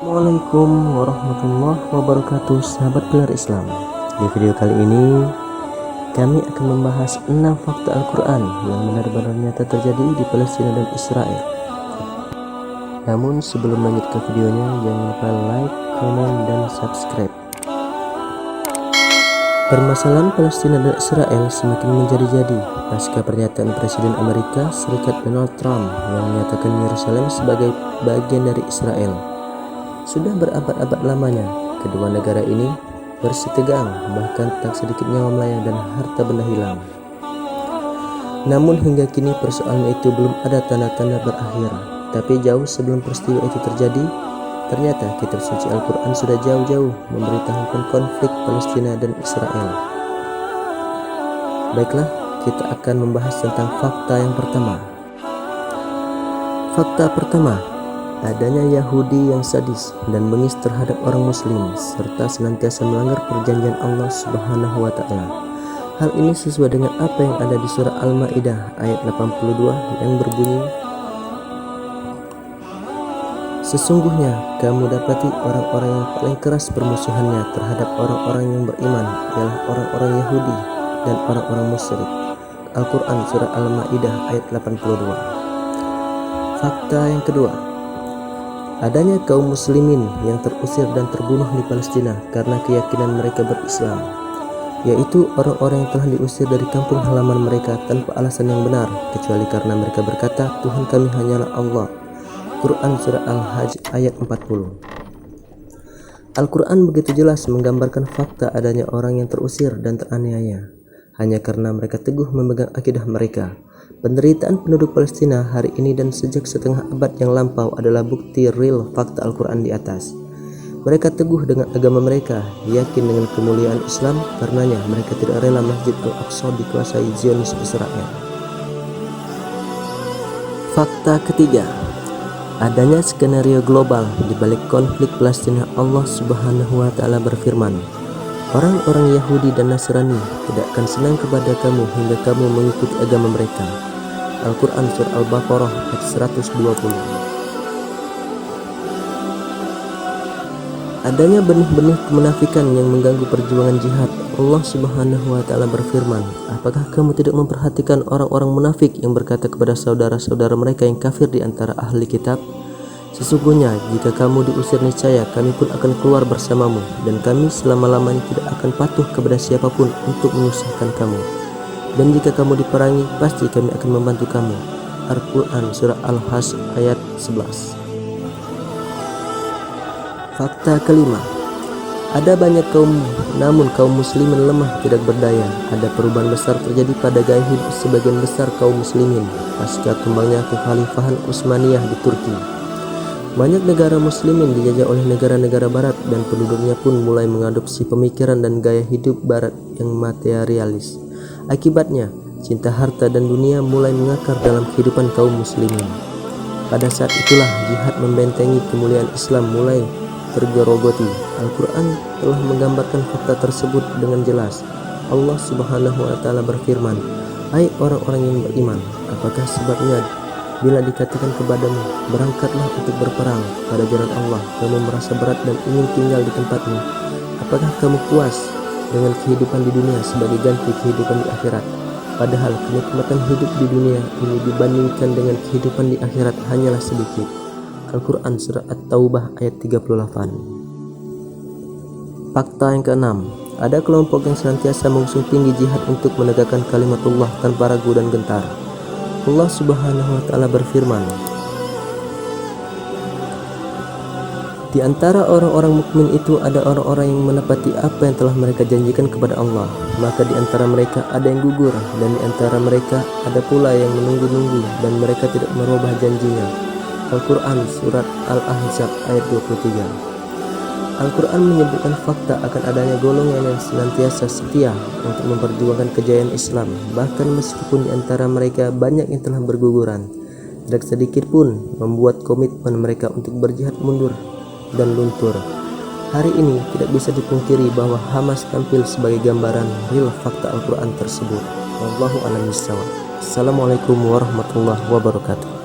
Assalamualaikum warahmatullahi wabarakatuh, sahabat pilar Islam. Di video kali ini kami akan membahas 6 fakta Al-Quran yang benar-benar nyata terjadi di Palestina dan Israel. Namun sebelum lanjut ke videonya, jangan lupa like, komen, dan subscribe. Permasalahan Palestina dan Israel semakin menjadi-jadi pasca pernyataan Presiden Amerika Serikat Donald Trump yang menyatakan Yerusalem sebagai bagian dari Israel. Sudah berabad-abad lamanya kedua negara ini bersitegang, bahkan tak sedikit nyawa melayang dan harta benda hilang. Namun hingga kini persoalan itu belum ada tanda-tanda berakhir. Tapi jauh sebelum peristiwa itu terjadi, ternyata kitab suci Al-Quran sudah jauh-jauh memberitahukan konflik Palestina dan Israel. Baiklah, kita akan membahas tentang fakta yang pertama. Fakta pertama, adanya Yahudi yang sadis dan bengis terhadap orang Muslim serta senantiasa melanggar perjanjian Allah Subhanahu wa Ta'ala. Hal ini sesuai dengan apa yang ada di surah Al-Maidah ayat 82 yang berbunyi, "Sesungguhnya kamu dapati orang-orang yang paling keras permusuhannya terhadap orang-orang yang beriman ialah orang-orang Yahudi dan orang-orang musyrik." Al-Quran surah Al-Maidah ayat 82. Fakta yang kedua, adanya kaum muslimin yang terusir dan terbunuh di Palestina karena keyakinan mereka berislam, yaitu orang-orang yang telah diusir dari kampung halaman mereka tanpa alasan yang benar, kecuali karena mereka berkata, "Tuhan kami hanyalah Allah." Quran surah Al-Hajj ayat 40. Al-Quran begitu jelas menggambarkan fakta adanya orang yang terusir dan teraniaya hanya karena mereka teguh memegang akidah mereka. Penderitaan penduduk Palestina hari ini dan sejak setengah abad yang lampau adalah bukti real fakta Al-Quran di atas. Mereka teguh dengan agama mereka, yakin dengan kemuliaan Islam, karenanya mereka tidak rela Masjid Al-Aqsa dikuasai Zionis Israel. Fakta ketiga, adanya skenario global di balik konflik Palestina. Allah Subhanahu wa Ta'ala berfirman, "Orang-orang Yahudi dan Nasrani tidak akan senang kepada kamu hingga kamu mengikuti agama mereka." Al-Quran surah Al-Baqarah ayat 120. Adanya benih-benih kemunafikan yang mengganggu perjuangan jihad. Allah Subhanahu wa Ta'ala berfirman, "Apakah kamu tidak memperhatikan orang-orang munafik yang berkata kepada saudara-saudara mereka yang kafir di antara ahli kitab, sesungguhnya jika kamu diusir niscaya kami pun akan keluar bersamamu, dan kami selama-lamanya tidak akan patuh kepada siapapun untuk menyusahkan kamu. Dan jika kamu diperangi, pasti kami akan membantu kamu." Al-Quran surah Al-Hasr ayat 11. Fakta kelima, ada banyak kaum, namun kaum muslimin lemah tidak berdaya. Ada perubahan besar terjadi pada gaya hidup sebagian besar kaum muslimin pasca tumbangnya kekhalifahan Utsmaniyah di Turki. Banyak negara muslimin dijajah oleh negara-negara barat dan penduduknya pun mulai mengadopsi pemikiran dan gaya hidup barat yang materialis. Akibatnya, cinta harta dan dunia mulai mengakar dalam kehidupan kaum muslimin. Pada saat itulah jihad membentengi kemuliaan Islam mulai tergerogoti. Al-Quran telah menggambarkan fakta tersebut dengan jelas. Allah Subhanahu wa Ta'ala berfirman, "Hai orang-orang yang beriman, apakah sebabnya bila dikatakan kepadamu, berangkatlah untuk berperang pada jalan Allah, kamu merasa berat dan ingin tinggal di tempatmu? Apakah kamu puas dengan kehidupan di dunia sebagai ganti kehidupan di akhirat? Padahal kenikmatan hidup di dunia ini dibandingkan dengan kehidupan di akhirat hanyalah sedikit." Al-Quran surah At-Taubah ayat 38. Fakta yang keenam, ada kelompok yang senantiasa mengusung tinggi jihad untuk menegakkan kalimatullah tanpa ragu dan gentar. Allah Subhanahu wa Ta'ala berfirman, "Di antara orang-orang mukmin itu ada orang-orang yang menepati apa yang telah mereka janjikan kepada Allah. Maka di antara mereka ada yang gugur, dan di antara mereka ada pula yang menunggu-nunggu, dan mereka tidak merubah janjinya." Al-Quran surat Al-Ahzab ayat 23. Al-Quran menyebutkan fakta akan adanya golongan yang senantiasa setia untuk memperjuangkan kejayaan Islam, bahkan meskipun di antara mereka banyak yang telah berguguran. Tidak sedikit pun membuat komitmen mereka untuk berjihad mundur dan luntur. Hari ini tidak bisa dipungkiri bahwa Hamas tampil sebagai gambaran real fakta Al-Quran tersebut. Wallahu a'lam bishawab. Assalamualaikum warahmatullahi wabarakatuh.